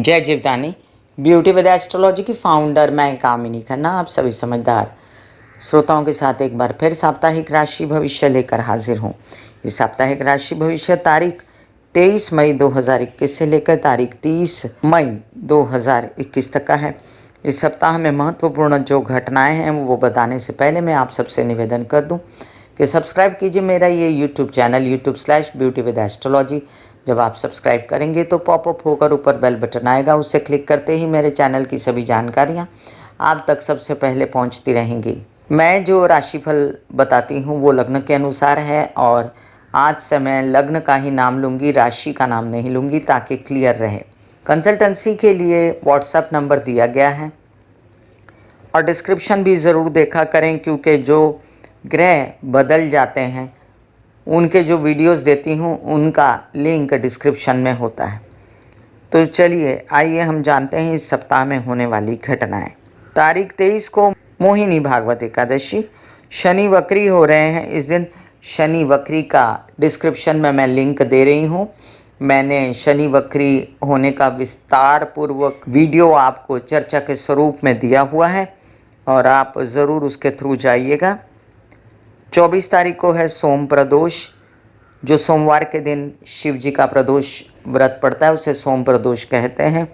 जय Jivdani. Beauty with astrology की founder मैं कामिनी खन्ना आप सभी समझदार श्रोताओं के साथ एक बार फिर साप्ताहिक राशि भविष्य लेकर हाजिर हूँ। इस साप्ताहिक राशि भविष्य तारीख 23 मई 2021 से लेकर तारीख 30 मई 2021 तक का है। इस सप्ताह में महत्वपूर्ण जो घटनाएं हैं वो बताने से पहले मैं आप सबसे निवेदन कर दूं कि सब्सक्राइब कीजिए मेरा ये यूट्यूब चैनल YouTube/ब्यूटी विद एस्ट्रोलॉजी। जब आप सब्सक्राइब करेंगे तो पॉपअप होकर ऊपर बेल बटन आएगा, उससे क्लिक करते ही मेरे चैनल की सभी जानकारियां आप तक सबसे पहले पहुंचती रहेंगी। मैं जो राशिफल बताती हूं वो लग्न के अनुसार है और आज से मैं लग्न का ही नाम लूँगी, राशि का नाम नहीं लूँगी ताकि क्लियर रहे। कंसल्टेंसी के लिए व्हाट्सएप नंबर दिया गया है और डिस्क्रिप्शन भी ज़रूर देखा करें क्योंकि जो ग्रह बदल जाते हैं उनके जो वीडियोस देती हूँ उनका लिंक डिस्क्रिप्शन में होता है। तो चलिए आइए हम जानते हैं इस सप्ताह में होने वाली घटनाएं। तारीख 23 को मोहिनी भागवत एकादशी, शनि वक्री हो रहे हैं इस दिन। शनि वक्री का डिस्क्रिप्शन में मैं लिंक दे रही हूँ। मैंने शनि वक्री होने का विस्तार पूर्वक वीडियो आपको चर्चा के स्वरूप में दिया हुआ है और आप ज़रूर उसके थ्रू जाइएगा। 24 तारीख को है सोम प्रदोष, जो सोमवार के दिन शिव जी का प्रदोष व्रत पड़ता है उसे सोम प्रदोष कहते हैं।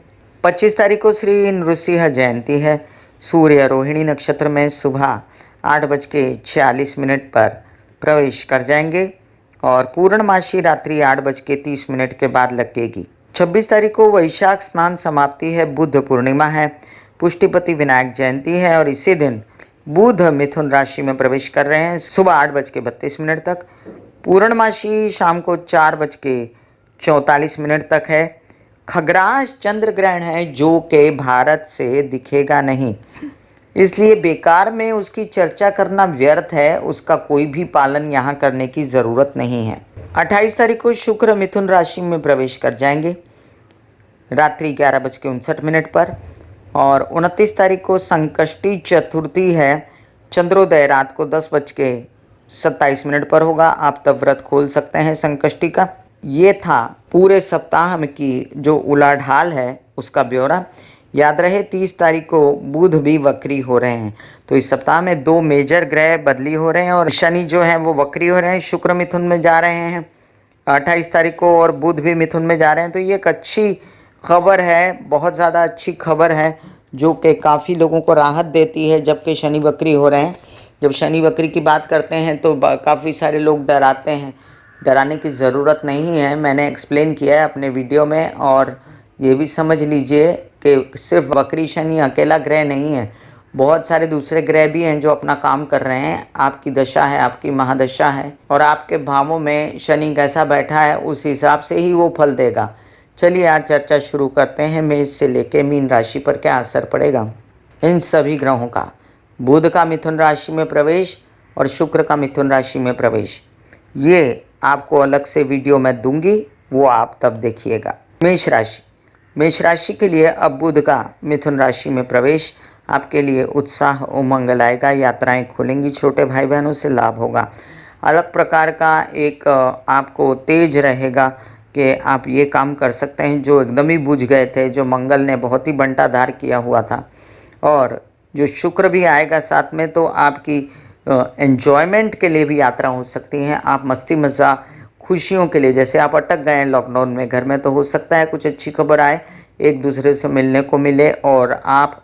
25 तारीख को श्री नृसिंह जयंती है। सूर्य रोहिणी नक्षत्र में सुबह 8:46 पर प्रवेश कर जाएंगे और पूर्णमासी रात्रि 8:30 के बाद लगेगी। 26 तारीख को वैशाख स्नान समाप्ति है, बुद्ध पूर्णिमा है, पुष्टिपति विनायक जयंती है और इसी दिन बुध मिथुन राशि में प्रवेश कर रहे हैं सुबह 8:32 तक। पूर्णमासी शाम को 4:44 तक है। खग्रास चंद्र ग्रहण है जो कि भारत से दिखेगा नहीं, इसलिए बेकार में उसकी चर्चा करना व्यर्थ है, उसका कोई भी पालन यहाँ करने की ज़रूरत नहीं है। 28 तारीख को शुक्र मिथुन राशि में प्रवेश कर जाएंगे रात्रि 11:59 पर और 29 तारीख को संकष्टी चतुर्थी है। चंद्रोदय रात को 10:27 पर होगा, आप तब व्रत खोल सकते हैं संकष्टी का। ये था पूरे सप्ताह में की जो उलाढाल है उसका ब्यौरा। याद रहे 30 तारीख को बुध भी वक्री हो रहे हैं, तो इस सप्ताह में 2 मेजर ग्रह बदली हो रहे हैं और शनि जो है वो वक्री हो रहे हैं, शुक्र मिथुन में जा रहे हैं 28 तारीख को और बुध भी मिथुन में जा रहे हैं। तो ये एक अच्छी खबर है, बहुत ज़्यादा अच्छी खबर है जो कि काफ़ी लोगों को राहत देती है जबकि शनि वक्री हो रहे हैं। जब शनि वक्री की बात करते हैं तो काफ़ी सारे लोग डराते हैं, डराने की ज़रूरत नहीं है। मैंने एक्सप्लेन किया है अपने वीडियो में और ये भी समझ लीजिए कि सिर्फ वक्री शनि अकेला ग्रह नहीं है, बहुत सारे दूसरे ग्रह भी हैं जो अपना काम कर रहे हैं। आपकी दशा है, आपकी महादशा है और आपके भावों में शनि कैसा बैठा है उस हिसाब से ही वो फल देगा। चलिए आज चर्चा शुरू करते हैं। मेष से लेकर मीन राशि पर क्या असर पड़ेगा इन सभी ग्रहों का। बुध का मिथुन राशि में प्रवेश और शुक्र का मिथुन राशि में प्रवेश, ये आपको अलग से वीडियो में दूंगी, वो आप तब देखिएगा। मेष राशि, मेष राशि के लिए अब बुध का मिथुन राशि में प्रवेश आपके लिए उत्साह उमंग लाएगा, यात्राएं खुलेंगी, छोटे भाई बहनों से लाभ होगा, अलग प्रकार का एक आपको तेज रहेगा कि आप ये काम कर सकते हैं जो एकदम ही बुझ गए थे, जो मंगल ने बहुत ही बंटाधार किया हुआ था। और जो शुक्र भी आएगा साथ में, तो आपकी एन्जॉयमेंट के लिए भी यात्रा हो सकती हैं। आप मस्ती मज़ा खुशियों के लिए, जैसे आप अटक गए हैं लॉकडाउन में घर में, तो हो सकता है कुछ अच्छी खबर आए, एक दूसरे से मिलने को मिले और आप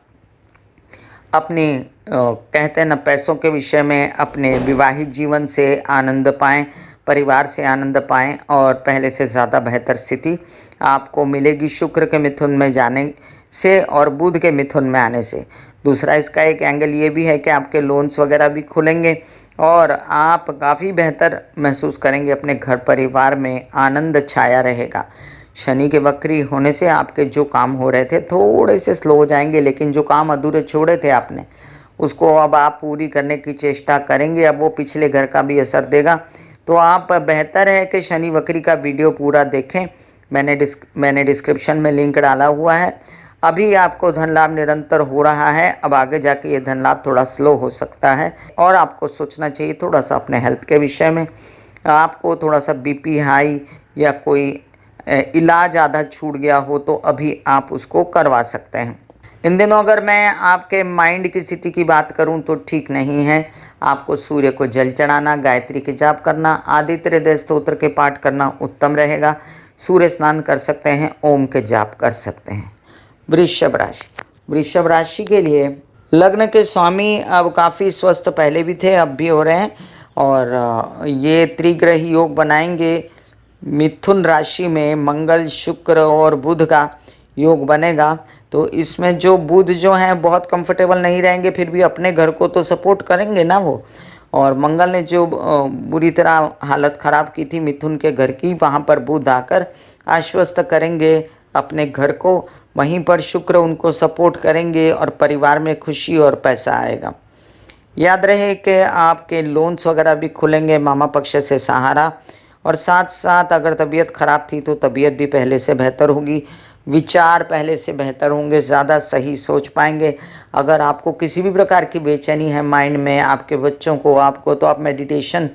अपने कहते हैं ना पैसों के विषय में अपने विवाहित जीवन से आनंद पाएं, परिवार से आनंद पाएं और पहले से ज़्यादा बेहतर स्थिति आपको मिलेगी शुक्र के मिथुन में जाने से और बुध के मिथुन में आने से। दूसरा इसका एक एंगल ये भी है कि आपके लोन्स वगैरह भी खुलेंगे और आप काफ़ी बेहतर महसूस करेंगे, अपने घर परिवार में आनंद छाया रहेगा। शनि के वक्री होने से आपके जो काम हो रहे थे थोड़े से स्लो हो जाएंगे, लेकिन जो काम अधूरे छोड़े थे आपने उसको अब आप पूरी करने की चेष्टा करेंगे। अब वो पिछले घर का भी असर देगा, तो आप बेहतर है कि शनि वक्री का वीडियो पूरा देखें। मैंने डिस्क्रिप्शन में लिंक डाला हुआ है। अभी आपको धन लाभ निरंतर हो रहा है, अब आगे जाके ये धन लाभ थोड़ा स्लो हो सकता है और आपको सोचना चाहिए थोड़ा सा अपने हेल्थ के विषय में। आपको थोड़ा सा बीपी हाई या कोई इलाज आधा छूट गया हो तो अभी आप उसको करवा सकते हैं। इन दिनों अगर मैं आपके माइंड की स्थिति की बात करूं तो ठीक नहीं है। आपको सूर्य को जल चढ़ाना, गायत्री के जाप करना, आदित्य हृदय स्तोत्र के पाठ करना उत्तम रहेगा। सूर्य स्नान कर सकते हैं, ओम के जाप कर सकते हैं। वृषभ राशि, वृषभ राशि के लिए लग्न के स्वामी अब काफ़ी स्वस्थ पहले भी थे, अब भी हो रहे हैं, और ये त्रिग्रही योग बनाएंगे। मिथुन राशि में मंगल, शुक्र और बुध का योग बनेगा। तो इसमें जो बुध जो हैं बहुत कंफर्टेबल नहीं रहेंगे, फिर भी अपने घर को तो सपोर्ट करेंगे ना वो। और मंगल ने जो बुरी तरह हालत ख़राब की थी मिथुन के घर की, वहाँ पर बुध आकर आश्वस्त करेंगे अपने घर को। वहीं पर शुक्र उनको सपोर्ट करेंगे और परिवार में खुशी और पैसा आएगा। याद रहे कि आपके लोन्स वगैरह भी खुलेंगे, मामा पक्ष से सहारा। और साथ साथ अगर तबीयत ख़राब थी तो तबीयत भी पहले से बेहतर होगी, विचार पहले से बेहतर होंगे, ज़्यादा सही सोच पाएंगे। अगर आपको किसी भी प्रकार की बेचैनी है माइंड में, आपके बच्चों को, आपको, तो आप मेडिटेशन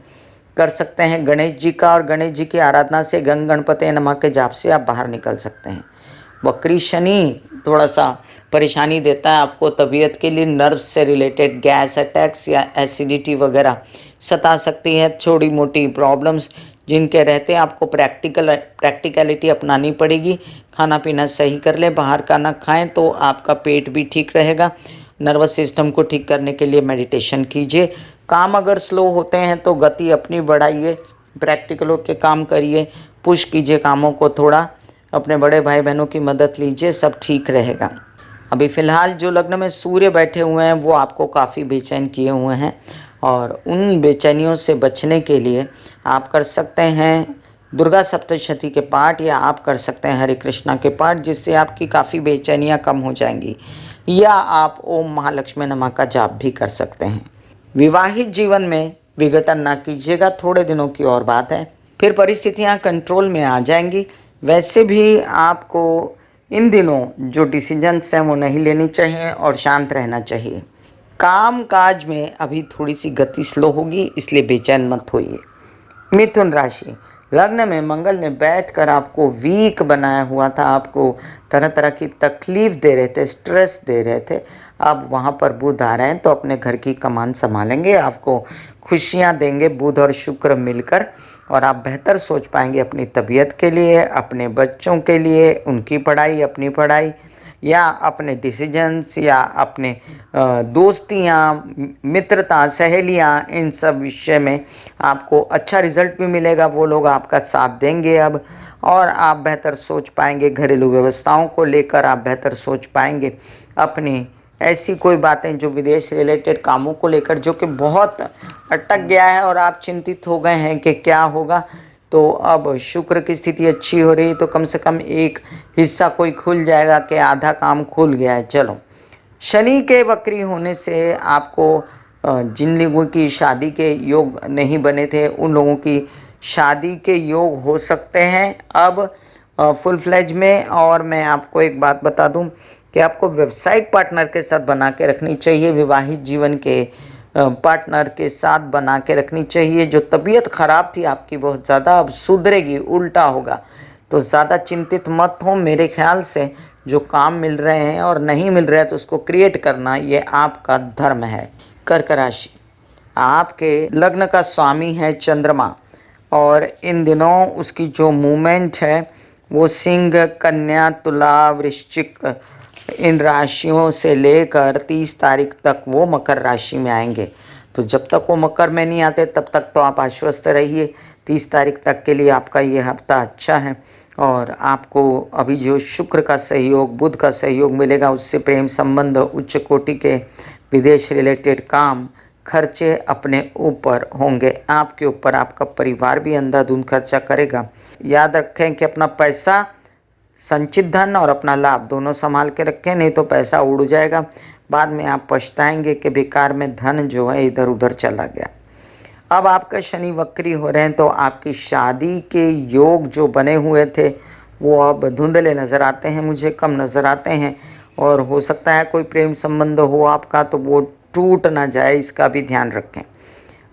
कर सकते हैं गणेश जी का, और गणेश जी की आराधना से गंग गणपते नमः के जाप से आप बाहर निकल सकते हैं। वक्री शनि थोड़ा सा परेशानी देता है आपको तबीयत के लिए, नर्व्स से रिलेटेड गैस अटैक्स या एसिडिटी वगैरह सता सकती है। छोटी मोटी प्रॉब्लम्स जिनके रहते आपको प्रैक्टिकलिटी अपनानी पड़ेगी। खाना पीना सही कर लें, बाहर का ना खाएं तो आपका पेट भी ठीक रहेगा। नर्वस सिस्टम को ठीक करने के लिए मेडिटेशन कीजिए। काम अगर स्लो होते हैं तो गति अपनी बढ़ाइए, प्रैक्टिकल होकर काम करिए, पुश कीजिए कामों को थोड़ा, अपने बड़े भाई बहनों की मदद लीजिए, सब ठीक रहेगा। अभी फ़िलहाल जो लग्न में सूर्य बैठे हुए हैं वो आपको काफ़ी बेचैन किए हुए हैं, और उन बेचैनियों से बचने के लिए आप कर सकते हैं दुर्गा सप्तशती के पाठ, या आप कर सकते हैं हरे कृष्णा के पाठ, जिससे आपकी काफ़ी बेचैनियाँ कम हो जाएंगी। या आप ओम महालक्ष्मी नमः का जाप भी कर सकते हैं। विवाहित जीवन में विघटन ना कीजिएगा, थोड़े दिनों की और बात है, फिर परिस्थितियाँ कंट्रोल में आ जाएंगी। वैसे भी आपको इन दिनों जो डिसीजंस हैं वो नहीं लेनी चाहिए और शांत रहना चाहिए। काम काज में अभी थोड़ी सी गति स्लो होगी, इसलिए बेचैन मत होइए। मिथुन राशि, लग्न में मंगल ने बैठकर आपको वीक बनाया हुआ था, आपको तरह तरह की तकलीफ दे रहे थे, स्ट्रेस दे रहे थे। अब वहाँ पर बुध आ रहे हैं तो अपने घर की कमान संभालेंगे, आपको खुशियाँ देंगे बुध और शुक्र मिलकर, और आप बेहतर सोच पाएंगे अपनी तबीयत के लिए, अपने बच्चों के लिए, उनकी पढ़ाई, अपनी पढ़ाई, या अपने डिसीजंस, या अपने दोस्तियाँ, मित्रता, सहेलियाँ, इन सब विषय में आपको अच्छा रिजल्ट भी मिलेगा। वो लोग आपका साथ देंगे अब, और आप बेहतर सोच पाएंगे घरेलू व्यवस्थाओं को लेकर, आप बेहतर सोच पाएंगे अपनी ऐसी कोई बातें जो विदेश रिलेटेड कामों को लेकर, जो कि बहुत अटक गया है और आप चिंतित हो गए हैं कि क्या होगा। तो अब शुक्र की स्थिति अच्छी हो रही, तो कम से कम एक हिस्सा कोई खुल जाएगा कि आधा काम खुल गया है। चलो, शनि के वक्री होने से आपको जिन लोगों की शादी के योग नहीं बने थे उन लोगों की शादी के योग हो सकते हैं अब फुल फ्लेज में। और मैं आपको एक बात बता दूं कि आपको व्यावसायिक पार्टनर के साथ बना के रखनी चाहिए, विवाहित जीवन के पार्टनर के साथ बना के रखनी चाहिए। जो तबीयत खराब थी आपकी बहुत ज़्यादा, अब सुधरेगी, उल्टा होगा, तो ज़्यादा चिंतित मत हो। मेरे ख्याल से जो काम मिल रहे हैं और नहीं मिल रहे हैं तो उसको क्रिएट करना ये आपका धर्म है। कर्क राशि, आपके लग्न का स्वामी है चंद्रमा, और इन दिनों उसकी जो मूवमेंट है वो सिंह, कन्या, तुला, वृश्चिक, इन राशियों से लेकर 30 तारीख तक वो मकर राशि में आएंगे। तो जब तक वो मकर में नहीं आते तब तक तो आप आश्वस्त रहिए। 30 तारीख तक के लिए आपका ये हफ्ता अच्छा है, और आपको अभी जो शुक्र का सहयोग, बुध का सहयोग मिलेगा, उससे प्रेम संबंध, उच्च कोटि के विदेश रिलेटेड काम, खर्चे अपने ऊपर होंगे, आपके ऊपर। आपका परिवार भी अंधाधुंध खर्चा करेगा। याद रखें कि अपना पैसा, संचित धन और अपना लाभ दोनों संभाल के रखें, नहीं तो पैसा उड़ जाएगा। बाद में आप पछताएंगे कि बेकार में धन जो है इधर उधर चला गया। अब आपका शनि वक्री हो रहे हैं तो आपकी शादी के योग जो बने हुए थे वो अब धुंधले नज़र आते हैं, मुझे कम नज़र आते हैं, और हो सकता है कोई प्रेम संबंध हो आपका तो वो टूट ना जाए, इसका भी ध्यान रखें।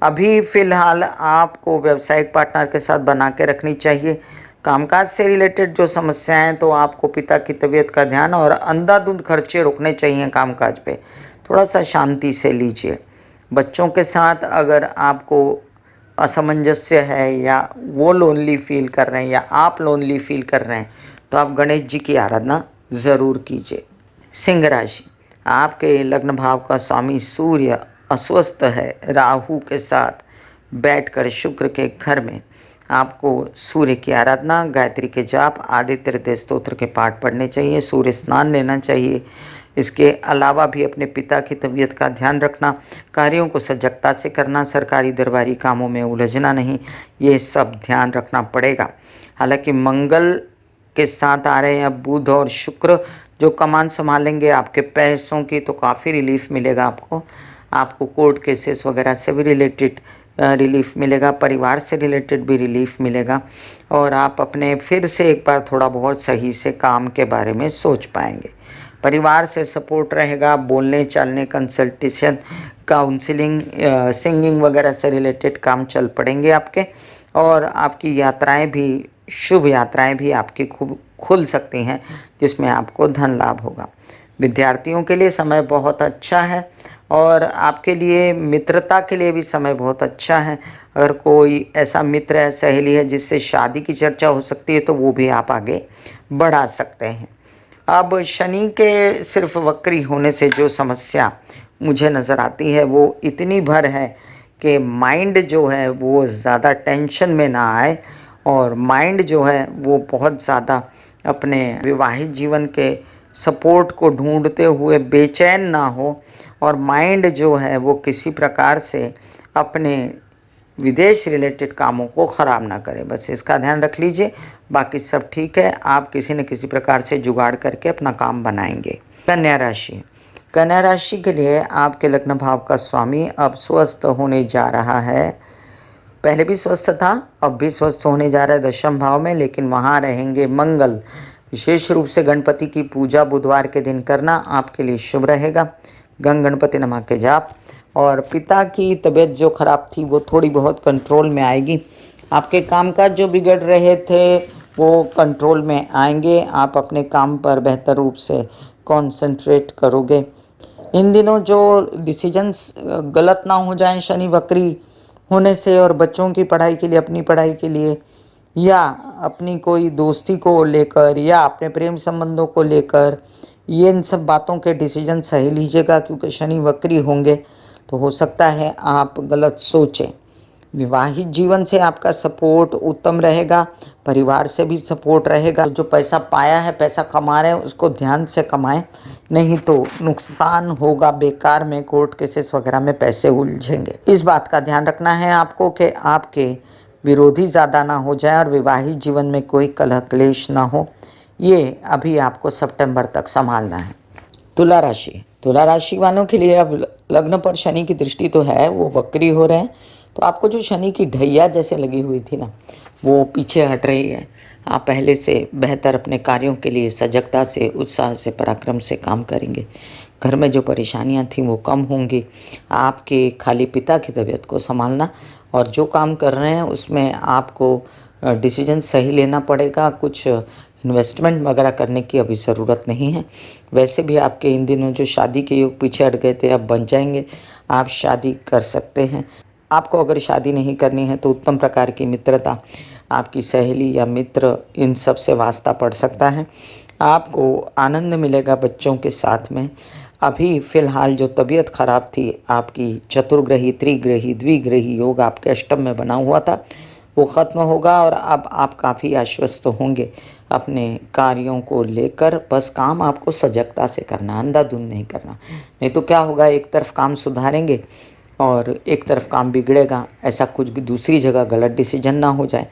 अभी फ़िलहाल आपको व्यावसायिक पार्टनर के साथ बना के रखनी चाहिए। कामकाज से रिलेटेड जो समस्याएं हैं, तो आपको पिता की तबीयत का ध्यान और अंधाधुंध खर्चे रोकने चाहिए कामकाज पे, थोड़ा सा शांति से लीजिए। बच्चों के साथ अगर आपको असमंजस्य है या वो लोनली फील कर रहे हैं या आप लोनली फील कर रहे हैं, तो आप गणेश जी की आराधना ज़रूर कीजिए। सिंह राशि, आपके लग्न भाव का स्वामी सूर्य अस्वस्थ है राहु के साथ बैठकर शुक्र के घर में। आपको सूर्य की आराधना, गायत्री के जाप, आदित्य हृदय स्तोत्र के पाठ पढ़ने चाहिए, सूर्य स्नान लेना चाहिए। इसके अलावा भी अपने पिता की तबीयत का ध्यान रखना, कार्यों को सजगता से करना, सरकारी दरबारी कामों में उलझना नहीं, ये सब ध्यान रखना पड़ेगा। हालांकि मंगल के साथ आ रहे हैं अब बुध और शुक्र, जो कमान संभालेंगे आपके पैसों की, तो काफ़ी रिलीफ मिलेगा आपको कोर्ट केसेस वगैरह से भी रिलेटेड रिलीफ मिलेगा, परिवार से रिलेटेड भी रिलीफ मिलेगा, और आप अपने फिर से एक बार थोड़ा बहुत सही से काम के बारे में सोच पाएंगे। परिवार से सपोर्ट रहेगा, बोलने चालने, कंसल्टेशन, काउंसलिंग, सिंगिंग वगैरह से रिलेटेड काम चल पड़ेंगे आपके, और आपकी यात्राएं भी, शुभ यात्राएं भी आपकी खूब खुल सकती हैं, जिसमें आपको धन लाभ होगा। विद्यार्थियों के लिए समय बहुत अच्छा है, और आपके लिए मित्रता के लिए भी समय बहुत अच्छा है। अगर कोई ऐसा मित्र है, सहेली है जिससे शादी की चर्चा हो सकती है, तो वो भी आप आगे बढ़ा सकते हैं। अब शनि के सिर्फ वक्री होने से जो समस्या मुझे नज़र आती है, वो इतनी भर है कि माइंड जो है वो ज़्यादा टेंशन में ना आए, और माइंड जो है वो बहुत ज़्यादा अपने विवाहित जीवन के सपोर्ट को ढूंढते हुए बेचैन ना हो, और माइंड जो है वो किसी प्रकार से अपने विदेश रिलेटेड कामों को ख़राब ना करें। बस इसका ध्यान रख लीजिए, बाकी सब ठीक है। आप किसी न किसी प्रकार से जुगाड़ करके अपना काम बनाएंगे। कन्या राशि, कन्या राशि के लिए आपके लग्न भाव का स्वामी अब स्वस्थ होने जा रहा है। पहले भी स्वस्थ था, अब भी स्वस्थ होने जा रहा है दशम भाव में, लेकिन वहाँ रहेंगे मंगल। विशेष रूप से गणपति की पूजा बुधवार के दिन करना आपके लिए शुभ रहेगा। गणपति नमः के जाप, और पिता की तबीयत जो खराब थी वो थोड़ी बहुत कंट्रोल में आएगी। आपके कामकाज जो बिगड़ रहे थे वो कंट्रोल में आएंगे। आप अपने काम पर बेहतर रूप से कंसंट्रेट करोगे। इन दिनों जो डिसीजंस गलत ना हो जाएं शनि वक्री होने से, और बच्चों की पढ़ाई के लिए, अपनी पढ़ाई के लिए, या अपनी कोई दोस्ती को लेकर, या अपने प्रेम संबंधों को लेकर, ये इन सब बातों के डिसीजन सही लीजिएगा, क्योंकि शनि वक्री होंगे तो हो सकता है आप गलत सोचें। विवाहित जीवन से आपका सपोर्ट उत्तम रहेगा, परिवार से भी सपोर्ट रहेगा। जो पैसा पाया है, पैसा कमा रहे हैं, उसको ध्यान से कमाएं, नहीं तो नुकसान होगा बेकार में, कोर्ट केसेस वगैरह में पैसे उलझेंगे। इस बात का ध्यान रखना है आपको कि आपके विरोधी ज़्यादा ना हो जाए और विवाहित जीवन में कोई कलह क्लेश ना हो। ये अभी आपको सितंबर तक संभालना है। तुला राशि, तुला राशि वालों के लिए अब लग्न पर शनि की दृष्टि तो है, वो वक्री हो रहे हैं, तो आपको जो शनि की ढैया जैसे लगी हुई थी ना, वो पीछे हट रही है। आप पहले से बेहतर अपने कार्यों के लिए सजगता से, उत्साह से, पराक्रम से काम करेंगे। घर में जो परेशानियां थी वो कम होंगी। आपके खाली पिता की तबीयत को संभालना, और जो काम कर रहे हैं उसमें आपको डिसीजन सही लेना पड़ेगा। कुछ इन्वेस्टमेंट वगैरह करने की अभी ज़रूरत नहीं है। वैसे भी आपके इन दिनों जो शादी के योग पीछे हट गए थे, अब बन जाएंगे, आप शादी कर सकते हैं। आपको अगर शादी नहीं करनी है तो उत्तम प्रकार की मित्रता, आपकी सहेली या मित्र, इन सब से वास्ता पड़ सकता है। आपको आनंद मिलेगा बच्चों के साथ में। अभी फ़िलहाल जो तबीयत खराब थी आपकी, चतुर्ग्रही, त्रिग्रही, द्विग्रही योग आपके अष्टम में बना हुआ था, वो ख़त्म होगा, और अब आप काफ़ी आश्वस्त होंगे अपने कार्यों को लेकर। बस काम आपको सजगता से करना, अंधाधुंध नहीं करना, नहीं तो क्या होगा, एक तरफ काम सुधारेंगे और एक तरफ काम बिगड़ेगा। ऐसा कुछ दूसरी जगह गलत डिसीजन ना हो जाए।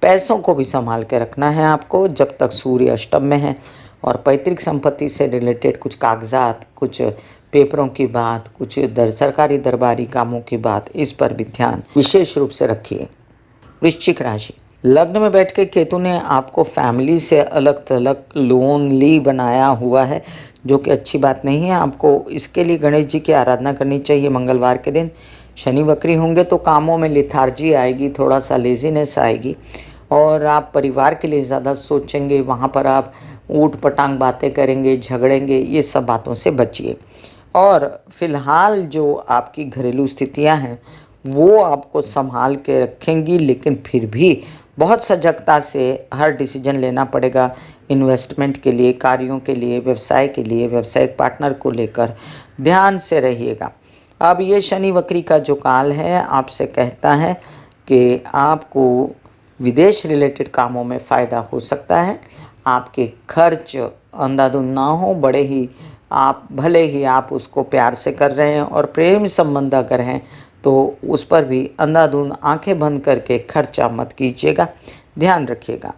पैसों को भी संभाल के रखना है आपको जब तक सूर्य अष्टम में है, और पैतृक संपत्ति से रिलेटेड कुछ कागजात, कुछ पेपरों की बात, कुछ सरकारी दरबारी कामों की बात, इस पर भी ध्यान विशेष रूप से रखिए। वृश्चिक राशि, लग्न में बैठ के केतु ने आपको फैमिली से अलग थलग लोनली बनाया हुआ है, जो कि अच्छी बात नहीं है। आपको इसके लिए गणेश जी की आराधना करनी चाहिए मंगलवार के दिन। शनि वक्री होंगे तो कामों में लिथार्जी आएगी, थोड़ा सा लेजीनेस आएगी, और आप परिवार के लिए ज़्यादा सोचेंगे, वहाँ पर आप ऊट-पटांग बातें करेंगे, झगड़ेंगे, ये सब बातों से बचिए। और फिलहाल जो आपकी घरेलू स्थितियाँ हैं, वो आपको सँभाल के रखेंगी, लेकिन फिर भी बहुत सजगता से हर डिसीज़न लेना पड़ेगा इन्वेस्टमेंट के लिए, कार्यों के लिए, व्यावसायिक पार्टनर को लेकर ध्यान से रहिएगा। अब ये शनि वक्री का जो काल है, आपसे कहता है कि आपको विदेश रिलेटेड कामों में फ़ायदा हो सकता है। आपके खर्च अंधाधुंध ना हो, बड़े ही आप भले ही आप उसको प्यार से कर रहे हैं और प्रेम संबंध अगर हैं, तो उस पर भी अंधाधुंध आँखें बंद करके खर्चा मत कीजिएगा, ध्यान रखिएगा।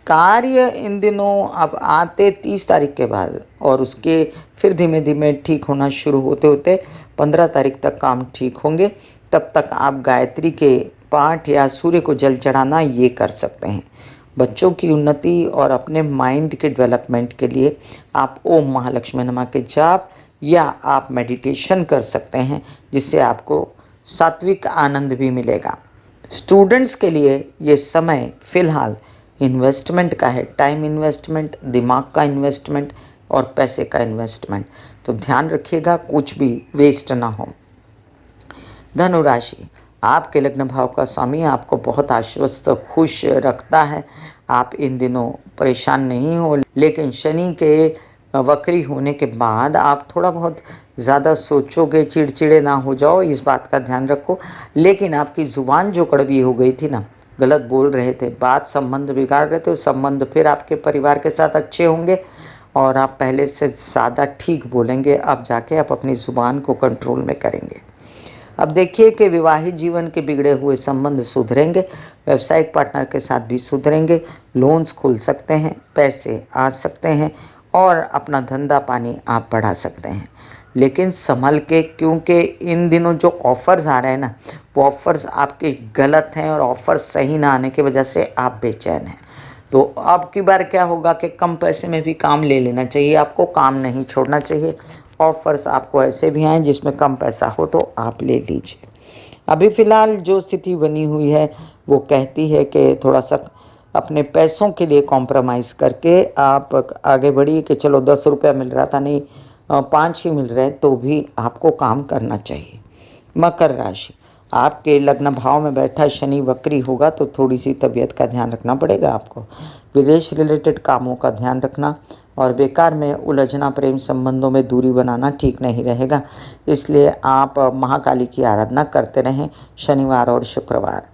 कार्य इन दिनों अब आते 30 तारीख के बाद और उसके फिर धीमे-धीमे ठीक होना शुरू होते-होते 15 तारीख तक काम ठीक होंगे। तब तक आप गायत्री के पाठ या सूर्य को जल चढ़ाना ये कर सकते हैं। बच्चों की उन्नति और अपने माइंड के डेवलपमेंट के लिए आप ओम महालक्ष्मी नमः के जाप या आप मेडिटेशन कर सकते हैं, जिससे आपको सात्विक आनंद भी मिलेगा। स्टूडेंट्स के लिए ये समय फ़िलहाल इन्वेस्टमेंट का है, टाइम इन्वेस्टमेंट, दिमाग का इन्वेस्टमेंट और पैसे का इन्वेस्टमेंट। तो ध्यान रखिएगा कुछ भी वेस्ट ना हो। धनु राशि, आपके लग्न भाव का स्वामी आपको बहुत आश्वस्त खुश रखता है। आप इन दिनों परेशान नहीं हो, लेकिन शनि के वक्री होने के बाद आप थोड़ा बहुत ज़्यादा सोचोगे, चिड़चिड़े ना हो जाओ, इस बात का ध्यान रखो। लेकिन आपकी ज़ुबान जो कड़वी हो गई थी ना, गलत बोल रहे थे, बात संबंध बिगाड़ रहे थे, संबंध फिर आपके परिवार के साथ अच्छे होंगे और आप पहले से ज़्यादा ठीक बोलेंगे। अब जाके आप अपनी ज़ुबान को कंट्रोल में करेंगे। अब देखिए कि विवाहित जीवन के बिगड़े हुए संबंध सुधरेंगे, व्यावसायिक पार्टनर के साथ भी सुधरेंगे, लोन्स खुल सकते हैं, पैसे आ सकते हैं और अपना धंधा पानी आप बढ़ा सकते हैं। लेकिन संभल के, क्योंकि इन दिनों जो ऑफ़र्स आ रहे हैं ना, वो ऑफ़र्स आपके गलत हैं और ऑफ़र्स सही ना आने की वजह से आप बेचैन हैं। तो अब की बार क्या होगा कि कम पैसे में भी काम ले लेना चाहिए, आपको काम नहीं छोड़ना चाहिए। ऑफ़र्स आपको ऐसे भी आएँ जिसमें कम पैसा हो तो आप ले लीजिए। अभी फ़िलहाल जो स्थिति बनी हुई है वो कहती है कि थोड़ा-सा अपने पैसों के लिए कॉम्प्रोमाइज़ करके आप आगे बढ़िए कि चलो ₹10 मिल रहा था, नहीं 5 ही मिल रहे हैं, तो भी आपको काम करना चाहिए। मकर राशि, आपके लग्न भाव में बैठा शनि वक्री होगा तो थोड़ी-सी तबीयत का ध्यान रखना पड़ेगा आपको। विदेश रिलेटेड कामों का ध्यान रखना और बेकार में उलझना, प्रेम संबंधों में दूरी बनाना ठीक नहीं रहेगा। इसलिए आप महाकाली की आराधना करते रहें शनिवार और शुक्रवार।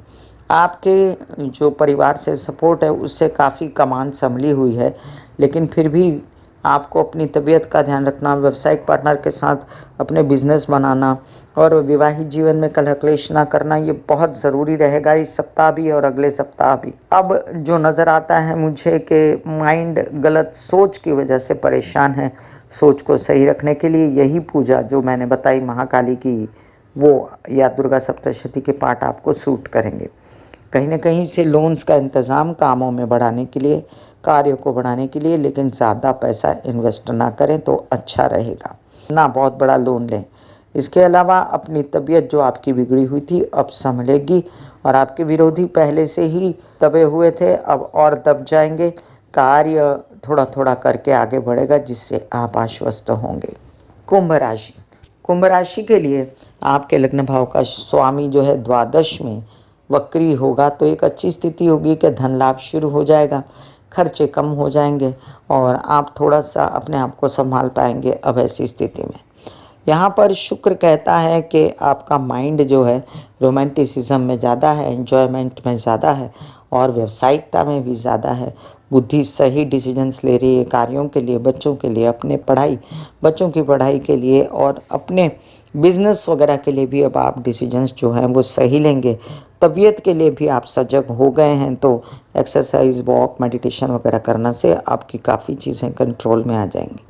आपके जो परिवार से सपोर्ट है उससे काफ़ी कमान सँभली हुई है, लेकिन फिर भी आपको अपनी तबीयत का ध्यान रखना, व्यावसायिक पार्टनर के साथ अपने बिज़नेस बनाना और वैवाहिक जीवन में कलह क्लेश ना करना, ये बहुत ज़रूरी रहेगा इस सप्ताह भी और अगले सप्ताह भी। अब जो नज़र आता है मुझे कि माइंड गलत सोच की वजह से परेशान है, सोच को सही रखने के लिए यही पूजा जो मैंने बताई महाकाली की, वो या दुर्गा सप्तशती के पाठ आपको सूट करेंगे। कहीं न कहीं से लोन्स का इंतज़ाम कामों में बढ़ाने के लिए, कार्यों को बढ़ाने के लिए, लेकिन ज़्यादा पैसा इन्वेस्ट ना करें तो अच्छा रहेगा, ना बहुत बड़ा लोन लें। इसके अलावा अपनी तबीयत जो आपकी बिगड़ी हुई थी अब सँभलेगी और आपके विरोधी पहले से ही दबे हुए थे, अब और दब जाएँगे। कार्य थोड़ा-थोड़ा करके आगे बढ़ेगा जिससे आप आश्वस्त होंगे। कुंभ राशि, कुंभ राशि के लिए आपके लग्न भाव का स्वामी जो है द्वादश में वक्री होगा तो एक अच्छी स्थिति होगी कि धन लाभ शुरू हो जाएगा, खर्चे कम हो जाएंगे और आप थोड़ा-सा अपने आप को सँभाल पाएँगे अब ऐसी स्थिति में। यहाँ पर शुक्र कहता है कि आपका माइंड जो है रोमांटिसिज्म में ज़्यादा है, एन्जॉयमेंट में ज़्यादा है और व्यावसायिकता में भी ज़्यादा है। बुद्धि सही डिसीजंस ले रही है कार्यों के लिए, बच्चों के लिए, अपने पढ़ाई बच्चों की पढ़ाई के लिए और अपने बिज़नेस वगैरह के लिए भी अब आप डिसीजंस जो हैं वो सही लेंगे। तबीयत के लिए भी आप सजग हो गए हैं तो एक्सरसाइज़, वॉक, मेडिटेशन वगैरह करने से आपकी काफ़ी चीज़ें कंट्रोल में आ जाएँगी।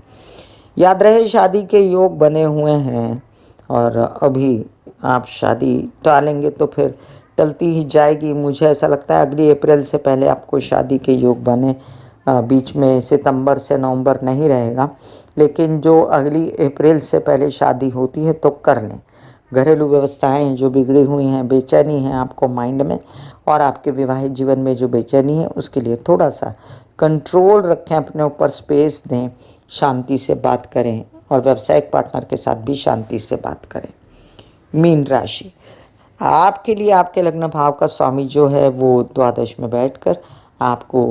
याद रहे शादी के योग बने हुए हैं और अभी आप शादी टालेंगे तो फिर टलती ही जाएगी। मुझे ऐसा लगता है अगली अप्रैल से पहले आपको शादी के योग बने, बीच में सितंबर से नवंबर नहीं रहेगा, लेकिन जो अगली अप्रैल से पहले शादी होती है तो कर लें। घरेलू व्यवस्थाएं जो बिगड़ी हुई हैं, बेचैनी है आपको माइंड में, और आपके विवाहित जीवन में जो बेचैनी है, उसके लिए थोड़ा सा कंट्रोल रखें, अपने ऊपर स्पेस दें, शांति से बात करें और व्यावसायिक पार्टनर के साथ भी शांति से बात करें। मीन राशि, आपके लिए आपके लग्न भाव का स्वामी जो है वो द्वादश में बैठकर आपको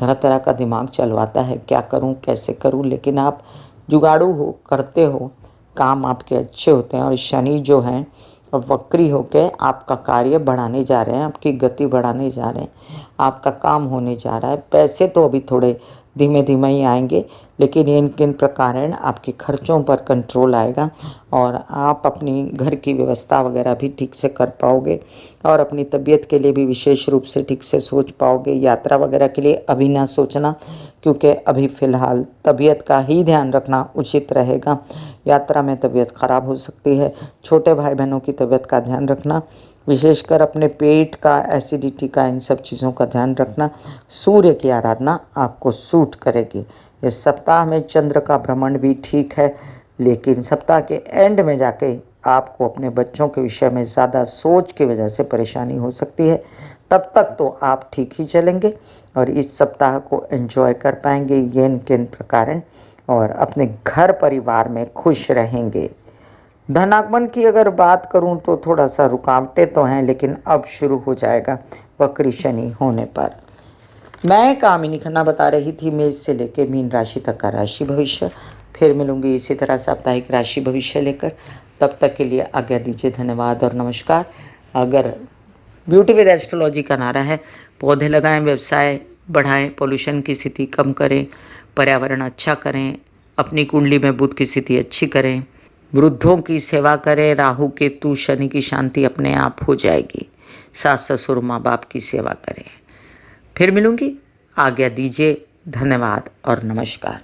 तरह तरह का दिमाग चलवाता है, क्या करूं कैसे करूं, लेकिन आप जुगाड़ू हो, करते हो, काम आपके अच्छे होते हैं। और शनि जो हैं वक्री होकर आपका कार्य बढ़ाने जा रहे हैं, आपकी गति बढ़ाने जा रहे हैं, आपका काम होने जा रहा है। पैसे तो अभी थोड़े धीमे धीमे ही आएंगे, लेकिन इन किन प्रकार आपके खर्चों पर कंट्रोल आएगा और आप अपनी घर की व्यवस्था वगैरह भी ठीक से कर पाओगे और अपनी तबीयत के लिए भी विशेष रूप से ठीक से सोच पाओगे। यात्रा वगैरह के लिए अभी ना सोचना, क्योंकि अभी फ़िलहाल तबीयत का ही ध्यान रखना उचित रहेगा। यात्रा में तबीयत खराब हो सकती है। छोटे भाई बहनों की तबीयत का ध्यान रखना, विशेषकर अपने पेट का, एसिडिटी का, इन सब चीज़ों का ध्यान रखना। सूर्य की आराधना आपको सूट करेगी। इस सप्ताह में चंद्र का भ्रमण भी ठीक है, लेकिन सप्ताह के एंड में जाके आपको अपने बच्चों के विषय में ज़्यादा सोच की वजह से परेशानी हो सकती है। तब तक तो आप ठीक ही चलेंगे और इस सप्ताह को एंजॉय कर पाएंगे ये किन प्रकार, और अपने घर परिवार में खुश रहेंगे। धनागमन की अगर बात करूं तो थोड़ा सा रुकावटें तो हैं, लेकिन अब शुरू हो जाएगा वक्री शनि होने पर। मैं कामिनी खन्ना बता रही थी मेष से लेकर मीन राशि तक का राशि भविष्य। फिर मिलूंगी इसी तरह साप्ताहिक राशि भविष्य लेकर। तब तक के लिए आज्ञा दीजिए, धन्यवाद और नमस्कार। अगर ब्यूटी विद एस्ट्रोलॉजी का नारा है पौधे लगाएं, व्यवसाय बढ़ाएं, पोल्यूशन की स्थिति कम करें, पर्यावरण अच्छा करें, अपनी कुंडली में बुध की स्थिति अच्छी करें, वृद्धों की सेवा करें, राहु केतु शनि की शांति अपने आप हो जाएगी, सास ससुर माँ बाप की सेवा करें। फिर मिलूंगी, आज्ञा दीजिए, धन्यवाद और नमस्कार।